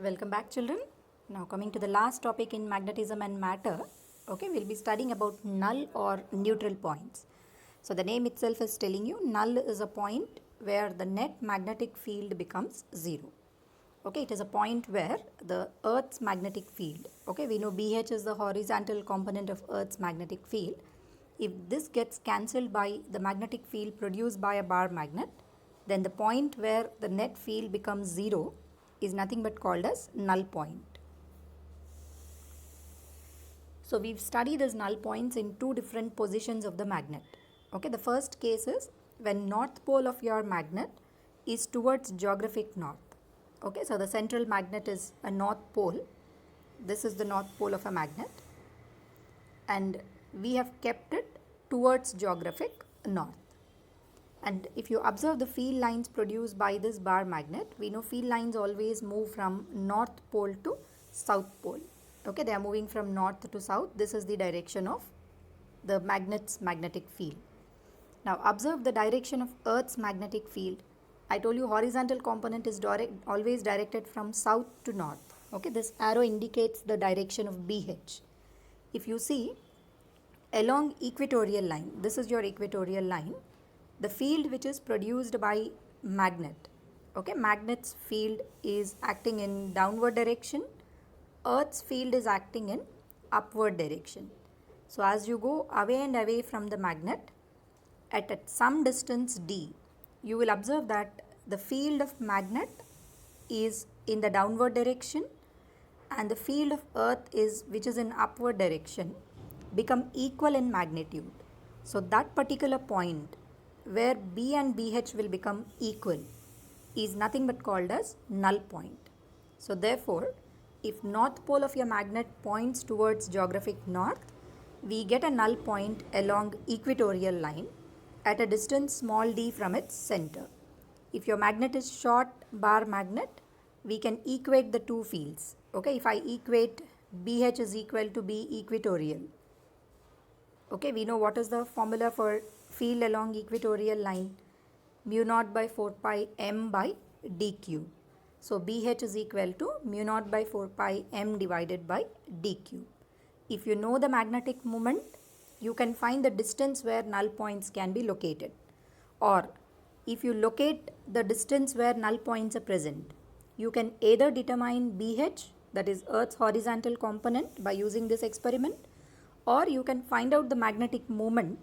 Welcome back, children. Now coming to the last topic in magnetism and matter. Okay, we'll be studying about null or neutral points. So the name itself is telling you null is a point where the net magnetic field becomes zero. Okay, it is a point where the Earth's magnetic field, okay, we know BH is the horizontal component of Earth's magnetic field. If this gets cancelled by the magnetic field produced by a bar magnet, then the point where the net field becomes zero is nothing but called as null point. So we've studied these null points in two different positions of the magnet. Okay, the first case is when north pole of your magnet is towards geographic north. Okay, so the central magnet is a north pole. This is the north pole of a magnet, and we have kept it towards geographic north. And if you observe the field lines produced by this bar magnet, we know field lines always move from north pole to south pole. Okay, they are moving from north to south. This is the direction of the magnet's magnetic field. Now observe the direction of Earth's magnetic field. I told you horizontal component is always directed from south to north. Okay, this arrow indicates the direction of BH. If you see along equatorial line, this is your equatorial line, the field which is produced by magnet, okay, magnet's field is acting in downward direction, Earth's field is acting in upward direction. So as you go away and away from the magnet at some distance d, you will observe that the field of magnet is in the downward direction and the field of Earth which is in upward direction become equal in magnitude. So that particular point where B and BH will become equal is nothing but called as null point. So therefore, if north pole of your magnet points towards geographic north, we get a null point along equatorial line at a distance small d from its center. If your magnet is short bar magnet, we can equate the two fields. Okay, if I equate BH is equal to B equatorial. Okay, we know what is the formula for field along equatorial line, mu naught by 4 pi m by d cube. So BH is equal to mu naught by 4 pi m divided by d cube. If you know the magnetic moment, you can find the distance where null points can be located. Or if you locate the distance where null points are present, you can either determine BH, that is Earth's horizontal component, by using this experiment, or you can find out the magnetic moment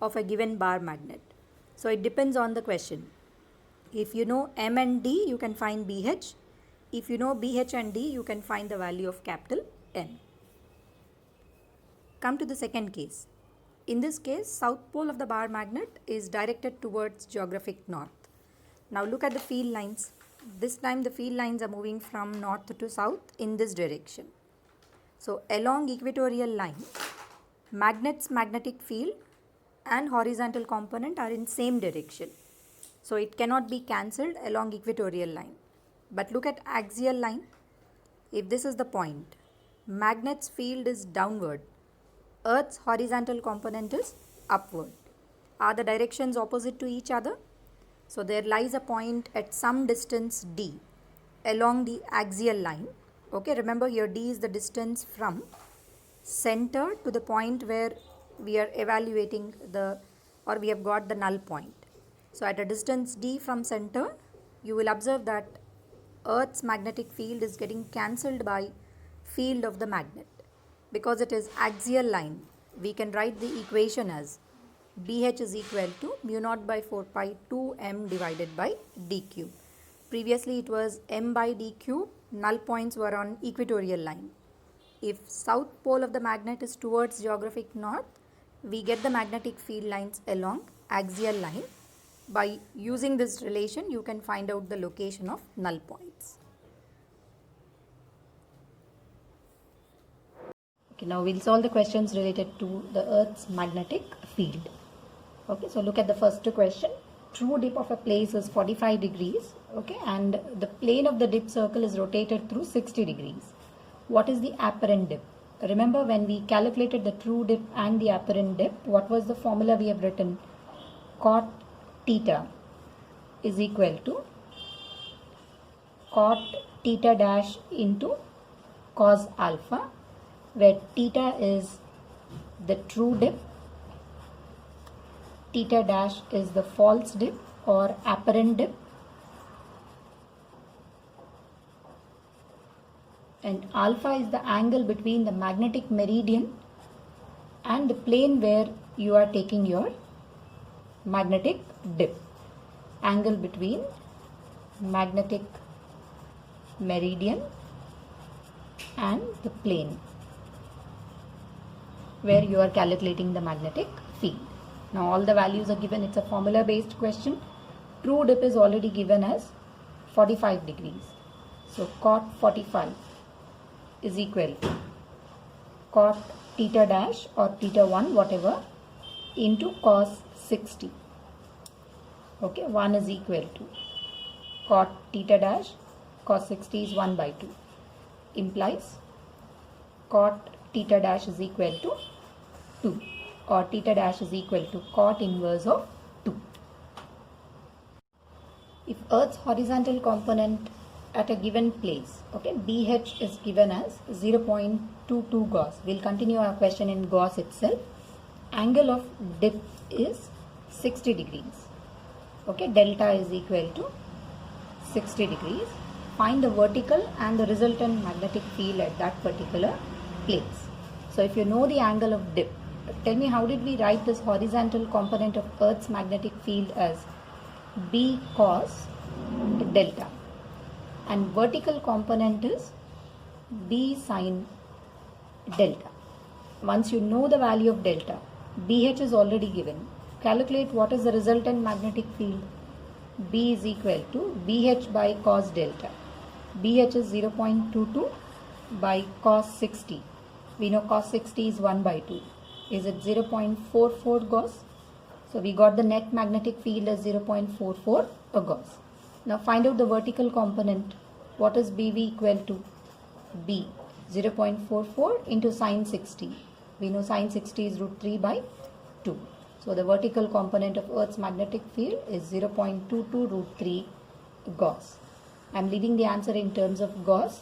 of a given bar magnet. So it depends on the question. If you know M and D, you can find BH. If you know BH and D, you can find the value of capital N. Come to the second case. In this case, south pole of the bar magnet is directed towards geographic north. Now look at the field lines. This time the field lines are moving from north to south in this direction. So along equatorial line, magnet's magnetic field and horizontal component are in same direction. So it cannot be cancelled along equatorial line. But look at axial line. If this is the point, magnet's field is downward, Earth's horizontal component is upward. Are the directions opposite to each other? So there lies a point at some distance d along the axial line. Okay, remember here d is the distance from center to the point where we are evaluating we have got the null point. So at a distance d from center, you will observe that Earth's magnetic field is getting cancelled by field of the magnet. Because it is axial line, we can write the equation as BH is equal to mu naught by 4 pi 2m divided by d cube. Previously it was m by d cube, null points were on equatorial line. If south pole of the magnet is towards geographic north, we get the magnetic field lines along axial line. By using this relation, you can find out the location of null points. Okay, now we'll solve the questions related to the Earth's magnetic field. Okay, so look at the first question. True dip of a place is 45 degrees. Okay, and the plane of the dip circle is rotated through 60 degrees. What is the apparent dip? Remember when we calculated the true dip and the apparent dip, what was the formula we have written? Cot theta is equal to cot theta dash into cos alpha, where theta is the true dip, theta dash is the false dip or apparent dip, and alpha is the angle between the magnetic meridian and the plane where you are taking your magnetic dip. Angle between magnetic meridian and the plane where you are calculating the magnetic field. Now all the values are given. It's a formula based question. True dip is already given as 45 degrees. So cot 45 is equal to cot theta dash or theta 1 whatever into cos 60. Okay, 1 is equal to cot theta dash cos 60 is 1 by 2, implies cot theta dash is equal to 2 or theta dash is equal to cot inverse of 2. If Earth's horizontal component at a given place, okay, BH is given as 0.22 Gauss. We'll continue our question in Gauss itself. Angle of dip is 60 degrees. Okay, delta is equal to 60 degrees. Find the vertical and the resultant magnetic field at that particular place. So if you know the angle of dip, tell me how did we write this horizontal component of Earth's magnetic field as B cos delta, and vertical component is B sin delta. Once you know the value of delta, BH is already given. Calculate what is the resultant magnetic field. B is equal to BH by cos delta. BH is 0.22 by cos 60. We know cos 60 is 1 by 2. Is it 0.44 Gauss? So we got the net magnetic field as 0.44 Gauss. Now find out the vertical component. What is BV equal to? B 0.44 into sin 60. We know sin 60 is root 3 by 2. So the vertical component of Earth's magnetic field is 0.22 root 3 Gauss. I am leaving the answer in terms of Gauss.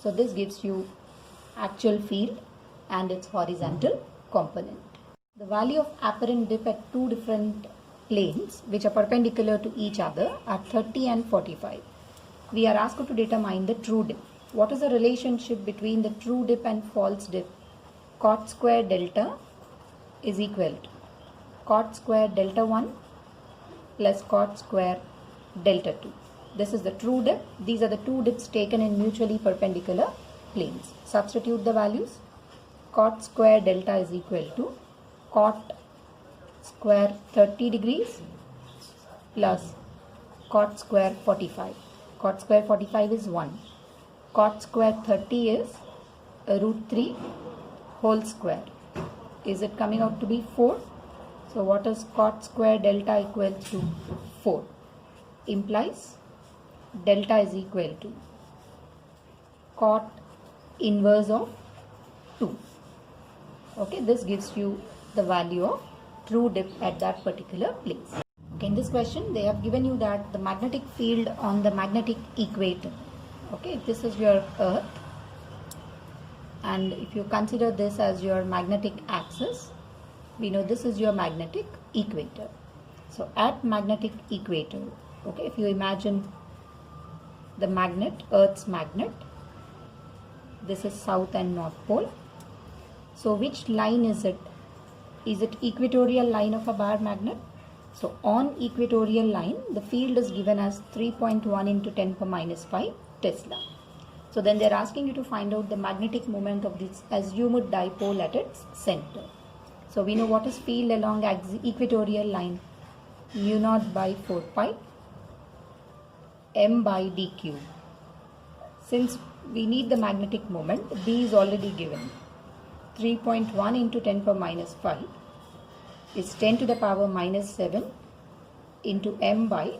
So this gives you actual field and its horizontal component. The value of apparent dip at two different planes which are perpendicular to each other are 30 and 45. We are asked to determine the true dip. What is the relationship between the true dip and false dip? Cot square delta is equal to cot square delta 1 plus cot square delta 2. This is the true dip. These are the two dips taken in mutually perpendicular planes. Substitute the values. Cot square delta is equal to cot square 30 degrees plus cot square 45. Cot square 45 is 1. Cot square 30 is root 3 whole square. Is it coming out to be 4? So what is cot square delta equal to 4? Implies delta is equal to cot inverse of 2. Okay, this gives you the value of true dip at that particular place. Okay, in this question they have given you that the magnetic field on the magnetic equator. Okay, if this is your Earth and if you consider this as your magnetic axis, we know this is your magnetic equator. So at magnetic equator, okay, if you imagine the magnet, Earth's magnet, this is south and north pole. So which line is it? Is it equatorial line of a bar magnet? So on equatorial line, the field is given as 3.1 into 10 power minus 5 Tesla. So then they are asking you to find out the magnetic moment of this assumed dipole at its center. So we know what is field along equatorial line. Mu naught by 4 pi m by d cube. Since we need the magnetic moment, B is already given. 3.1 into 10 power minus 5 is 10 to the power minus 7 into m by,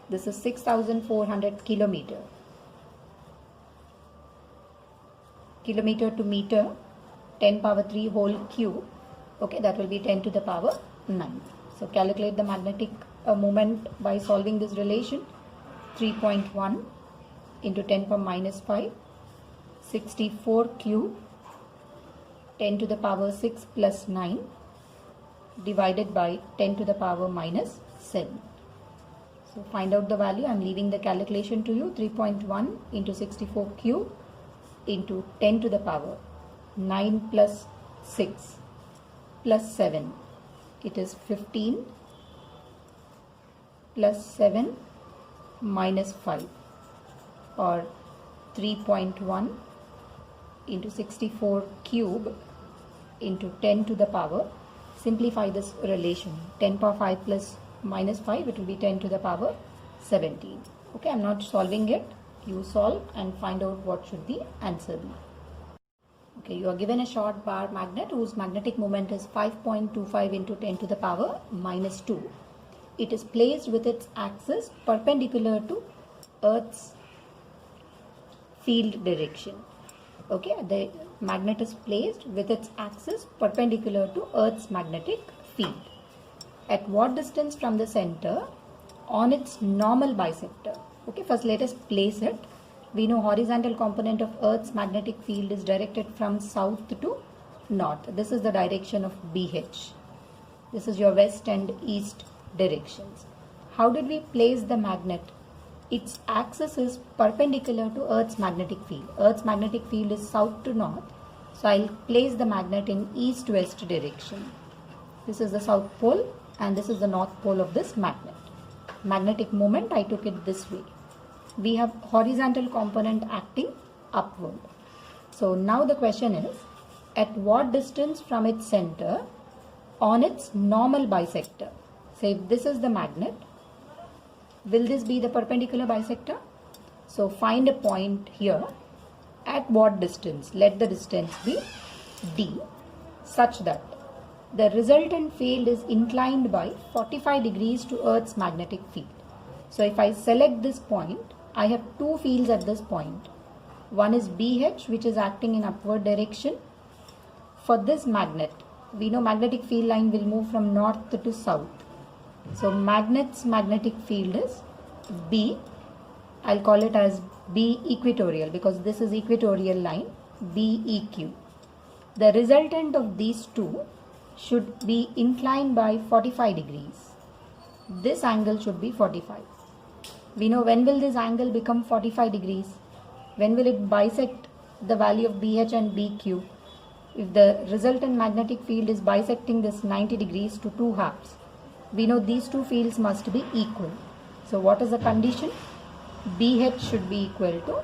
this is 6,400 kilometer. Kilometer to meter, 10 power 3 whole cube. Okay, that will be 10 to the power 9. So calculate the magnetic moment by solving this relation. 3.1 into 10 power minus 5, 64 cube, 10 to the power 6 plus 9 divided by 10 to the power minus 7. So find out the value. I am leaving the calculation to you. 3.1 into 64 cube into 10 to the power 9 plus 6 plus 7. It is 15 plus 7 minus 5, or 3.1 into 64 cube into 10 to the power. Simplify this relation. 10 power 5 plus minus 5, it will be 10 to the power 17. Okay, I am not solving it. You solve and find out what should the answer be. Okay, you are given a short bar magnet whose magnetic moment is 5.25 into 10 to the power minus 2. It is placed with its axis perpendicular to Earth's field direction. Okay, the magnet is placed with its axis perpendicular to Earth's magnetic field. At what distance from the center on its normal bisector? Okay, first let us place it. We know horizontal component of Earth's magnetic field is directed from south to north. This is the direction of BH. This is your west and east directions. How did we place the magnet? Its axis is perpendicular to Earth's magnetic field. Earth's magnetic field is south to north. So I'll place the magnet in east-west direction. This is the south pole and this is the north pole of this magnet. Magnetic moment, I took it this way. We have horizontal component acting upward. So now the question is, at what distance from its center on its normal bisector? Say if this is the magnet, will this be the perpendicular bisector? So find a point here. At what distance? Let the distance be D, such that the resultant field is inclined by 45 degrees to Earth's magnetic field. So if I select this point, I have two fields at this point. One is BH, which is acting in upward direction. For this magnet, we know magnetic field line will move from north to south. So magnet's magnetic field is B. I'll call it as B equatorial because this is equatorial line, BEQ. The resultant of these two should be inclined by 45 degrees. This angle should be 45. We know when will this angle become 45 degrees? When will it bisect the value of BH and BQ? If the resultant magnetic field is bisecting this 90 degrees to two halves, we know these two fields must be equal. So what is the condition? BH should be equal to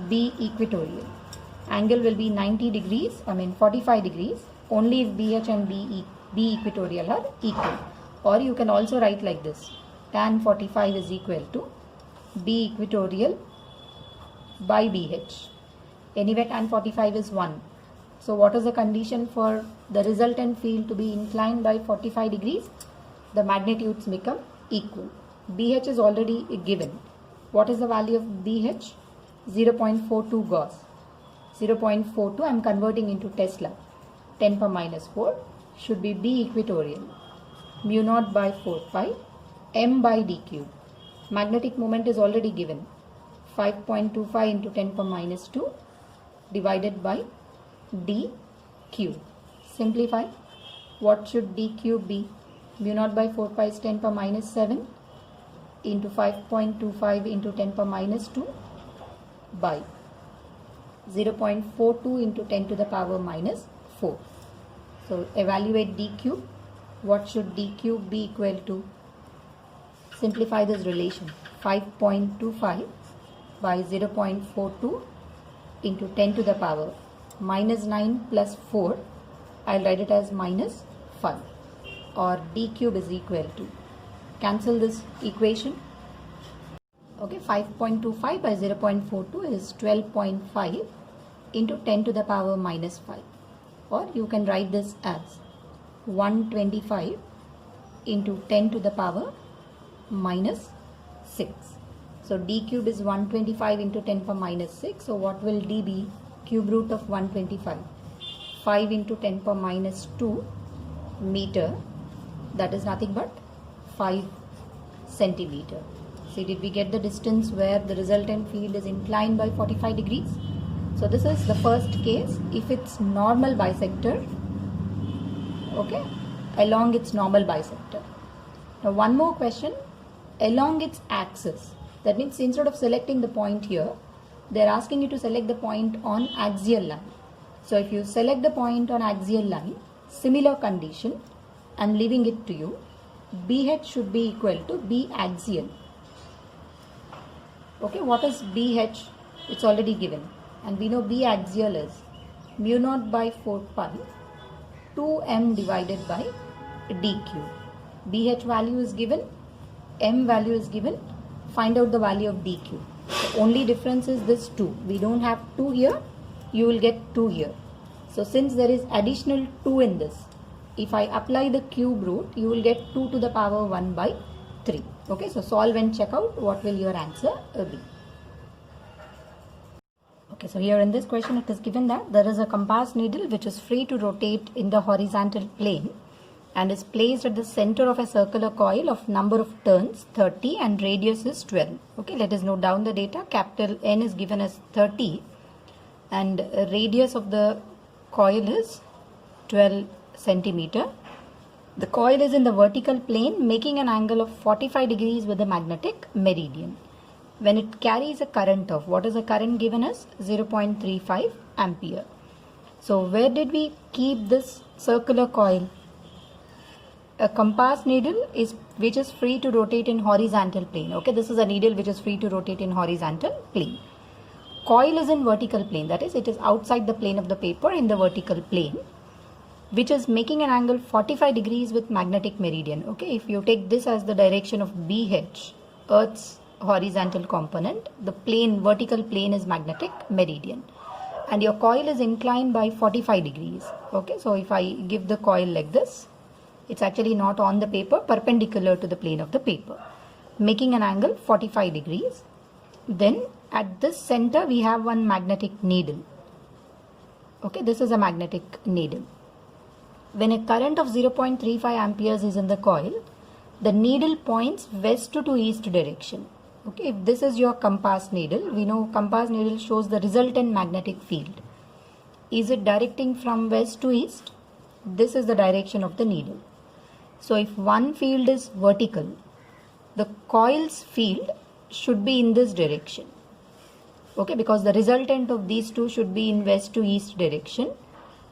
B equatorial. Angle will be 45 degrees only if BH and B equatorial are equal. Or you can also write like this. Tan 45 is equal to B equatorial by BH. Anyway, tan 45 is 1. So what is the condition for the resultant field to be inclined by 45 degrees? The magnitudes become equal. BH is already given. What is the value of BH? 0.42 Gauss. 0.42 I am converting into Tesla. 10 power minus 4 should be B equatorial. Mu naught by 4 pi m by d cube. Magnetic moment is already given. 5.25 into 10 power minus 2 divided by d cube. Simplify. What should d cube be? Mu naught by 4 pi is 10 power minus 7 into 5.25 into 10 power minus 2 by 0.42 into 10 to the power minus 4. So evaluate d cube. What should d cube be equal to? Simplify this relation. 5.25 by 0.42 into 10 to the power minus 9 plus 4. I'll write it as minus 5, or d cube is equal to, cancel this equation. Okay, 5.25 by 0.42 is 12.5 into 10 to the power minus 5, or you can write this as 125 into 10 to the power minus 6. So d cube is 125 into 10 power minus 6. So what will d be? Cube root of 125. 5 into 10 power minus 2 meter. That is nothing but 5 centimeter. See, did we get the distance where the resultant field is inclined by 45 degrees? So this is the first case. If it's normal bisector, okay, along its normal bisector. Now one more question, along its axis. That means instead of selecting the point here, they're asking you to select the point on axial line. So if you select the point on axial line, similar condition, I'm leaving it to you. BH should be equal to B axial. Okay, what is BH? It's already given. And we know B axial is mu naught by 4 pi 2m divided by dq. BH value is given, m value is given. Find out the value of dq. The only difference is this 2. We don't have 2 here, you will get 2 here. So since there is additional 2 in this, if I apply the cube root, you will get 2 to the power 1 by 3. Okay, so solve and check out what will your answer be. Okay, so here in this question it is given that there is a compass needle which is free to rotate in the horizontal plane and is placed at the center of a circular coil of number of turns 30 and radius is 12. Okay, let us note down the data. Capital N is given as 30 and radius of the coil is 12 centimeter. The coil is in the vertical plane making an angle of 45 degrees with the magnetic meridian. When it carries a current of, what is the current given as? 0.35 ampere. So where did we keep this circular coil? A compass needle is which is free to rotate in horizontal plane. Okay, this is a needle which is free to rotate in horizontal plane. Coil is in vertical plane, that is it is outside the plane of the paper in the vertical plane, which is making an angle 45 degrees with magnetic meridian. Okay, if you take this as the direction of BH, Earth's horizontal component, the plane, vertical plane is magnetic meridian, and your coil is inclined by 45 degrees. Okay, so if I give the coil like this, it's actually not on the paper, perpendicular to the plane of the paper, making an angle 45 degrees. Then at this center we have one magnetic needle. Okay, this is a magnetic needle. When a current of 0.35 amperes is in the coil, the needle points west to east direction. Okay, if this is your compass needle, we know compass needle shows the resultant magnetic field. Is it directing from west to east? This is the direction of the needle. So if one field is vertical, the coil's field should be in this direction. Okay, because the resultant of these two should be in west to east direction.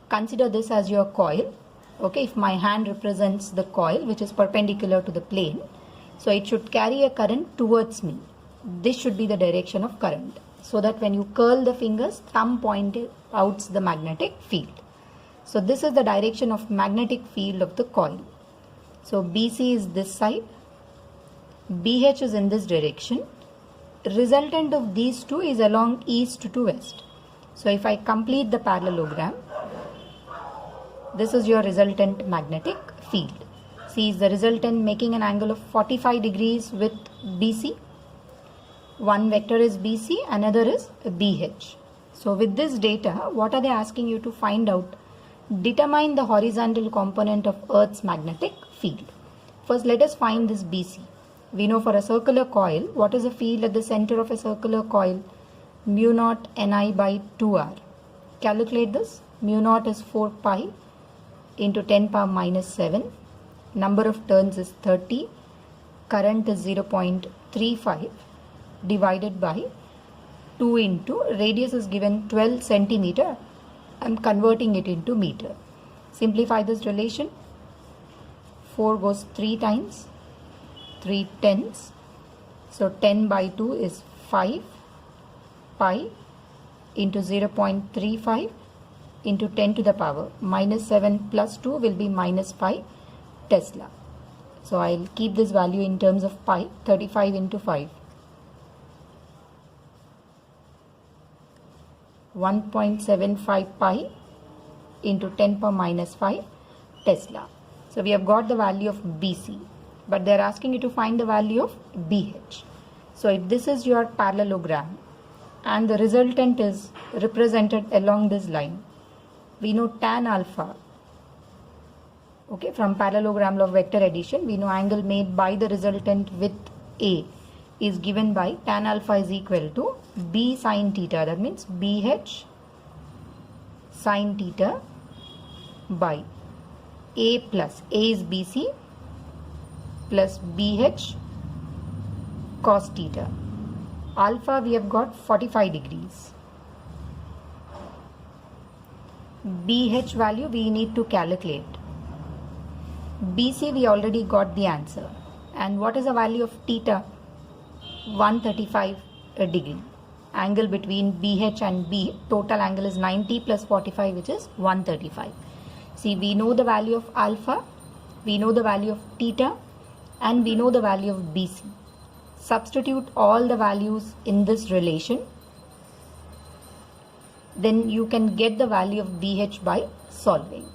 Consider this as your coil. Okay, if my hand represents the coil which is perpendicular to the plane, so it should carry a current towards me. This should be the direction of current, so that when you curl the fingers, thumb points out the magnetic field. So this is the direction of magnetic field of the coil. So BC is this side, BH is in this direction. Resultant of these two is along east to west. So if I complete the parallelogram, this is your resultant magnetic field. See, is the resultant making an angle of 45 degrees with BC. One vector is BC, another is BH. So with this data, what are they asking you to find out? Determine the horizontal component of Earth's magnetic field. First, let us find this BC. We know for a circular coil, what is the field at the center of a circular coil? Mu naught Ni by 2R. Calculate this. Mu naught is 4 pi into 10 power minus 7. Number of turns is 30. Current is 0.35 divided by 2 into radius is given 12 centimeter. I'm converting it into meter. Simplify this relation. 4 goes 3 times, 3 tenths. So 10 by 2 is 5 pi into 0.35 into 10 to the power minus 7 plus 2 will be minus 5 Tesla. So I'll keep this value in terms of pi, 35 into 5. 1.75 pi into 10 power minus 5 Tesla. So we have got the value of BC, but they are asking you to find the value of BH. So if this is your parallelogram and the resultant is represented along this line, we know tan alpha. Okay, from parallelogram law of vector addition, we know angle made by the resultant with A is given by tan alpha is equal to b sin theta. That means bh sin theta by a plus a is bc plus bh cos theta. Alpha we have got 45 degrees. BH value we need to calculate. BC we already got the answer. And what is the value of theta? 135 degree. Angle between BH and B, total angle is 90 plus 45, which is 135. See, we know the value of alpha, we know the value of theta, and we know the value of BC. Substitute all the values in this relation, then you can get the value of BH by solving.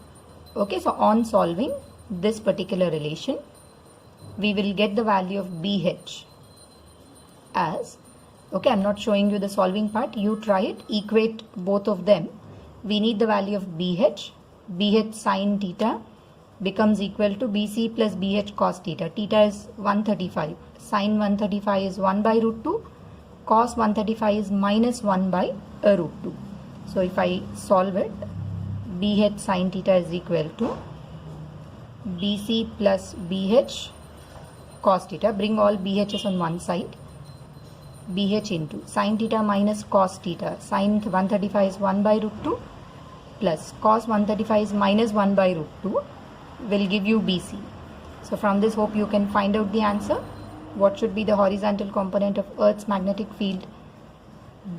Okay, so on solving this particular relation, we will get the value of BH as, okay, I'm not showing you the solving part, you try it, equate both of them. We need the value of BH. BH sin theta becomes equal to BC plus BH cos theta. Theta is 135. Sin 135 is 1 by root 2. Cos 135 is minus 1 by root 2. So if I solve it, BH sin theta is equal to BC plus BH cos theta. Bring all BH's on one side. BH into sin theta minus cos theta. Sin 135 is 1 by root 2 plus cos 135 is minus 1 by root 2 will give you BC. So from this, hope you can find out the answer. What should be the horizontal component of Earth's magnetic field?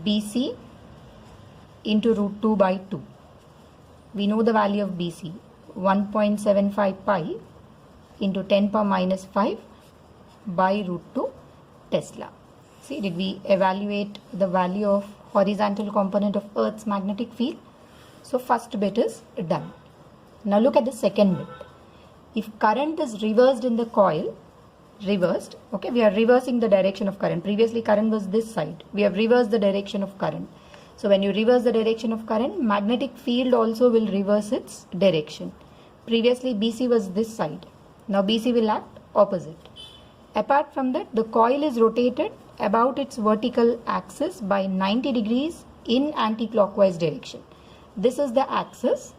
BC into root 2 by 2. We know the value of BC, 1.75 pi into 10 power minus 5 by root 2 Tesla. See, did we evaluate the value of horizontal component of Earth's magnetic field? So first bit is done. Now look at the second bit. If current is reversed in the coil, reversed, okay, we are reversing the direction of current. Previously current was this side. We have reversed the direction of current. So when you reverse the direction of current, magnetic field also will reverse its direction. Previously BC was this side. Now BC will act opposite. Apart from that, the coil is rotated about its vertical axis by 90 degrees in anti-clockwise direction. This is the axis.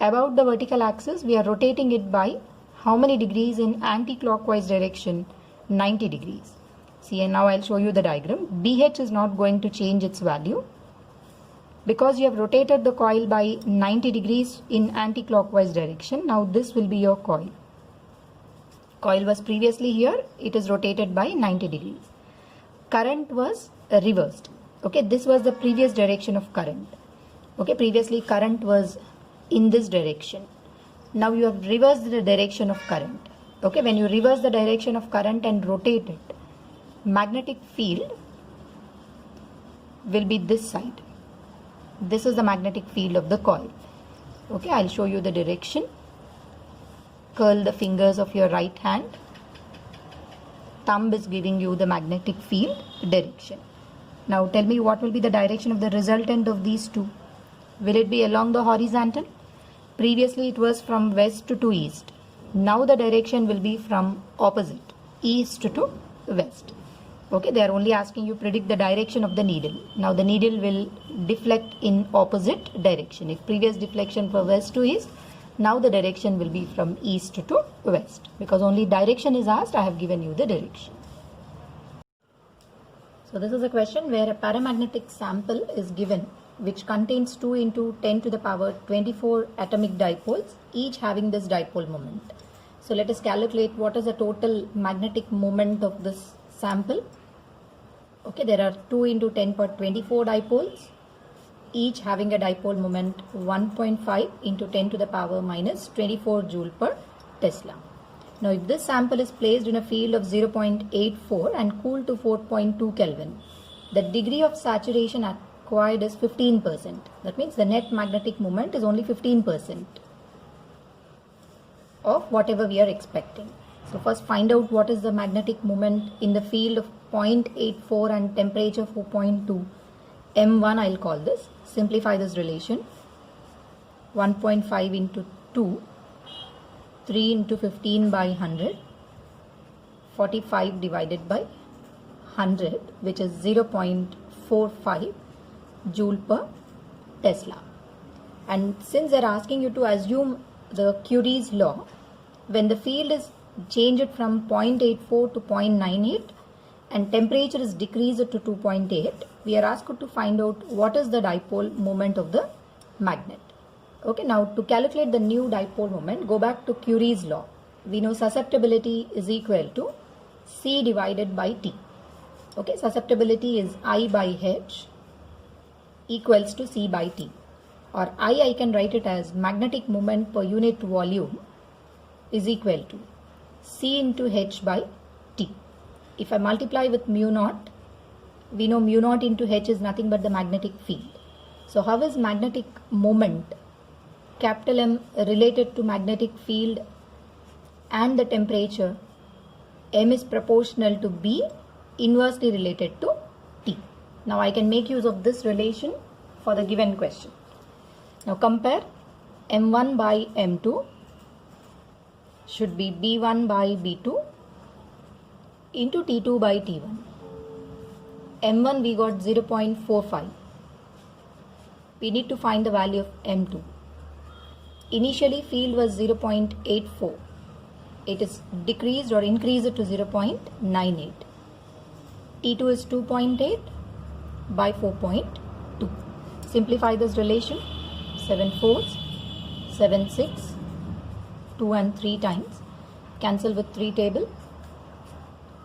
About the vertical axis, we are rotating it by how many degrees in anti-clockwise direction? 90 degrees. See, and now I'll show you the diagram. BH is not going to change its value because you have rotated the coil by 90 degrees in anti-clockwise direction. Now this will be your coil. Coil was previously here, it is rotated by 90 degrees. Current was reversed. Okay, this was the previous direction of current. Okay, previously current was in this direction. Now you have reversed the direction of current. Okay, when you reverse the direction of current and rotate it, magnetic field will be this side. This is the magnetic field of the coil. Okay, I'll show you the direction. Curl the fingers of your right hand. Thumb is giving you the magnetic field direction. Now tell me what will be the direction of the resultant of these two. Will it be along the horizontal? Previously it was from west to east. Now the direction will be from opposite, east to west. Okay, they are only asking you predict the direction of the needle. Now the needle will deflect in opposite direction. If previous deflection from west to east, now the direction will be from east to west. Because only direction is asked, I have given you the direction. So this is a question where a paramagnetic sample is given which contains 2 into 10 to the power 24 atomic dipoles, each having this dipole moment. So let us calculate what is the total magnetic moment of this sample. Okay, there are 2 into 10 power 24 dipoles, each having a dipole moment 1.5 into 10 to the power minus 24 joule per Tesla. Now if this sample is placed in a field of 0.84 and cooled to 4.2 Kelvin, the degree of saturation acquired is 15%. That means the net magnetic moment is only 15% of whatever we are expecting. So first find out what is the magnetic moment in the field of 0.84 and temperature 4.2. M1 I'll call this. Simplify this relation. 1.5 into 2, 3 into 15 by 100, 45 divided by 100, which is 0.45 joule per Tesla. And since they're asking you to assume the Curie's law, when the field is changed from 0.84 to 0.98 and temperature is decreased to 2.8, we are asked to find out what is the dipole moment of the magnet. Okay, now to calculate the new dipole moment, go back to Curie's law. We know susceptibility is equal to C divided by T. Okay, susceptibility is I by H equals to C by T. Or I can write it as magnetic moment per unit volume is equal to C into H by T. If I multiply with mu naught, we know mu naught into H is nothing but the magnetic field. So how is magnetic moment capital M related to magnetic field and the temperature? M is proportional to B, inversely related to T. Now I can make use of this relation for the given question. Now compare M1 by M2 should be B1 by B2 into T2 by T1. M1 we got 0.45. We need to find the value of M2. Initially field was 0.84. It is decreased or increased to 0.98. T2 is 2.8 by 4.2. Simplify this relation. 7 fours, 7 6, 2 and 3 times. Cancel with 3 table.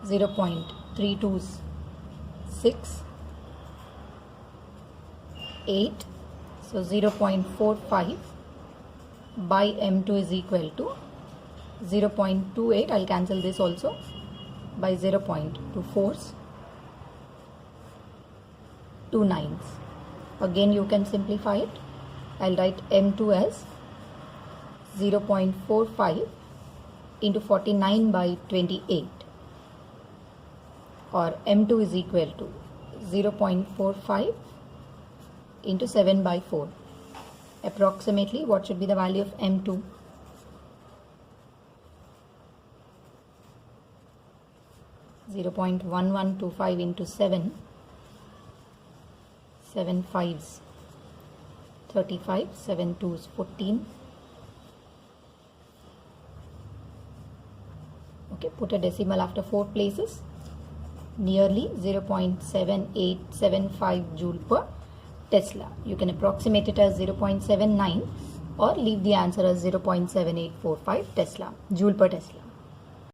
0.32 is 6, 8. So 0.45 by M2 is equal to 0.28. I'll cancel this also by 0.24s, 2 nines. Again you can simplify it. I'll write M2 as 0.45 into 49 by 28, or M2 is equal to 0.45 into 7 by 4. Approximately what should be the value of M2? (0.1125) into 7, 7 5s 35, 7 2s 14. Okay, put a decimal after 4 places. Nearly 0.7875 joule per Tesla. You can approximate it as 0.79 or leave the answer as 0.7845 Tesla, joule per Tesla.